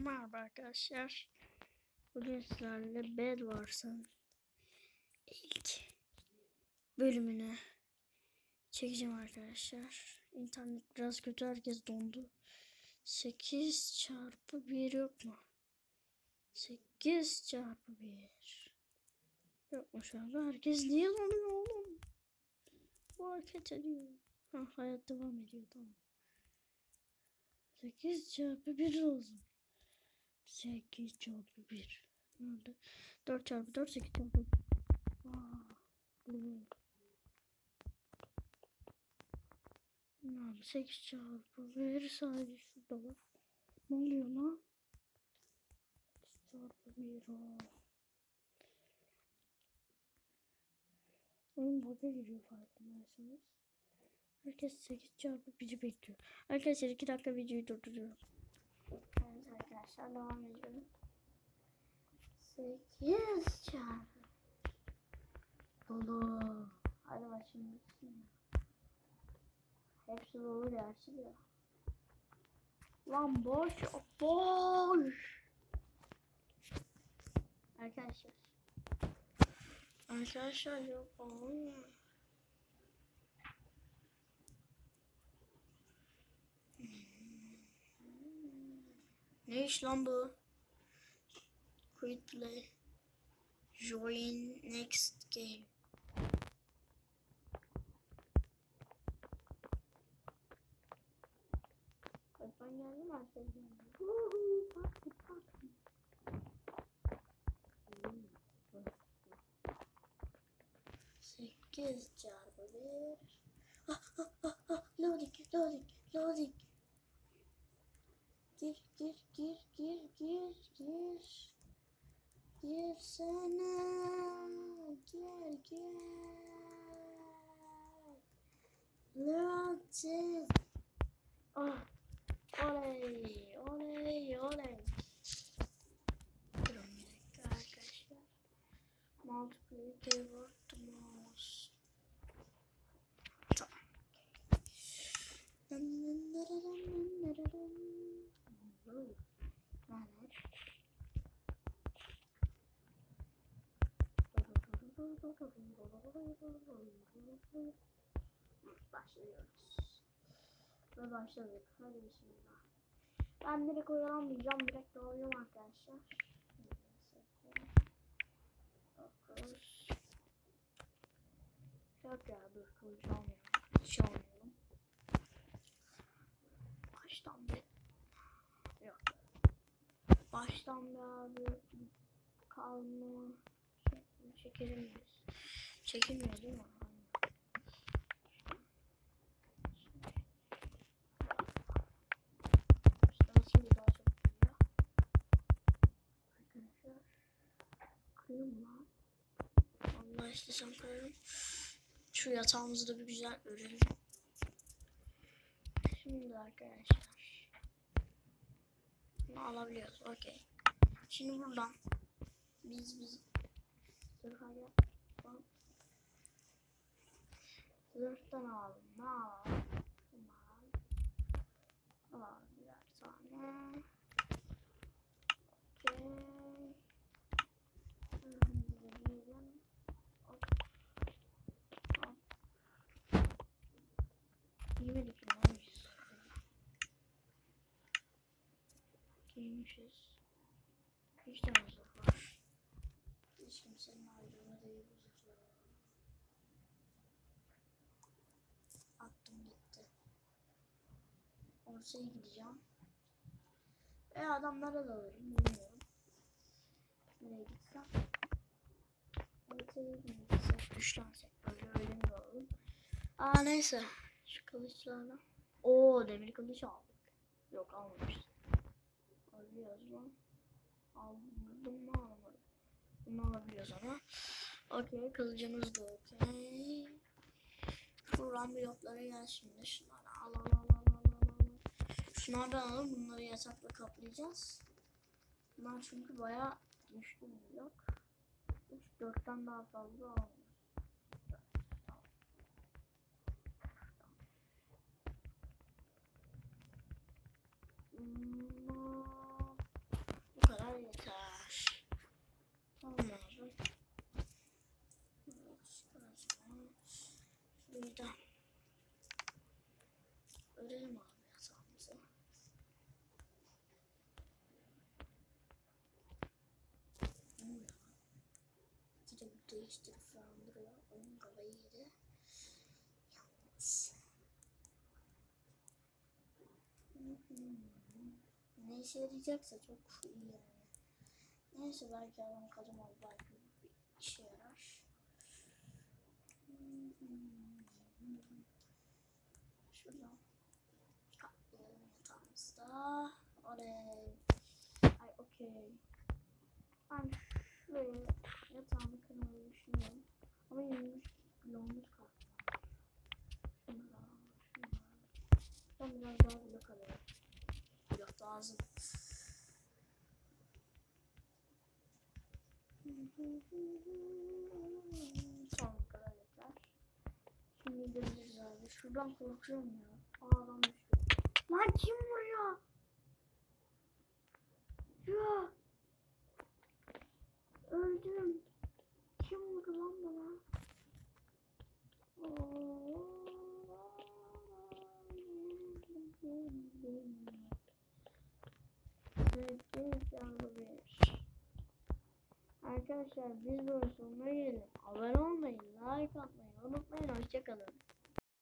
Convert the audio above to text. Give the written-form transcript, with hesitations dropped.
Merhaba arkadaşlar. Bugün sizlerle Bedwars'ın ilk bölümünü çekeceğim arkadaşlar. İnternet biraz kötü, herkes dondu. 8 çarpı 1 yok mu? 8 çarpı 1 yokmuş abi. Herkes niye donuyor oğlum? Bu hareket ediyor. Hayat devam ediyor, tamam. 8 çarpı 1 olsun. 8 çarpı 1. Nerede? 4 çarpı 4, 8 çarpı 1. Abi 8 çarpı 1 sadece şurada var. Ne oluyor lan? 8 çarpı 1 o. Onun burada giriyor farkındaysanız. Herkes 8 çarpı 1'i bekliyor. Arkadaşlar 2 dakika videoyu durduruyorum. Evet arkadaşlar, devam ediyorum. 8 çarpı dolu. Hadi başım bitsin. Hepsi dolu gerçi de. Lan boş. Boş. Arkadaşlar yok olmuyor. Ne iş lan bu? Quit play. Join next game. Ben geldim artık. 8 çarpı 1. Loading. Gir. Girsene. Gel. Loading. Oley. Durun bir dakika arkadaşlar. Multiplayer keyword mouse. Tamam. Başlıyoruz. Ve başladık. Hadi bismillah. Ben direkt oyalanmayacağım. Direkt dalıyorum arkadaşlar. 9. Yok ya, dur, kılıç almayalım. Kılıç almayalım. Baştan bir. Yok. Baştan bir abi. Kalma. Çekelim biz. Çekilmiyor değil mi? Şimdi daha çok geliyor. Arkadaşlar. Kırıyorum lan. Allah istesem kırarım. Şu yatağımızı da bir güzel örelim. Şimdi arkadaşlar. Bunu alabiliyoruz. Okey. Şimdi buradan biz zırha gel. Zırhtan alalım. Ne alalım? Alalım birer tane. Okey. Zırhımızı da giyelim. Hop. Giymedik mi? Giymişiz. 3 tane zırh var. Hiç kimsenin ayrılma değil bu zırhları. Attım gitti. Ortaya gideceğim. Adamlara da alırım, bilmiyorum. Nereye gitsem? Ortaya gitsek, güçlensek böyle mi alalım? Neyse. Şu kılıçlarla. Demir kılıç aldık. Yok, almamışız. Alabiliyoruz mu? Aldım mı, alamadım. Bunu alabiliyoruz ama. Okey, kılıcımız da okey. Şuradan bloklara gel şimdi. Şunları al. Şunlardan alalım. Bunları yatakla kaplayacağız. Bunlar çünkü bayağı güçlü bir blok. 3-4'ten daha fazla olmuş. başlayınca bir değiştirip falan duruyor. Onun kafayı yedi. Yalnız. Ne işe yarayacaksa çok iyi yani. Neyse belki adam kadın ol, belki bir işe yarar. Şuradan katlayalım yatağımızda. Oley. Ay okey. Ben şuraya yatağımı kırmayı düşünüyorum. Ama 23 bloğumuz kaldı. Ben biraz daha blok alayım. Blok lazım. Son bu kadar yeter. Şimdi göreceğiz abi. Şuradan korkuyorum ya. Adam düştü. Lan kim vuruyor? Ya. Öldüm. Kim vurdu lan bana? Arkadaşlar biz böyle sonuna gelelim. Abone olmayı, like atmayı unutmayın. Hoşçakalın.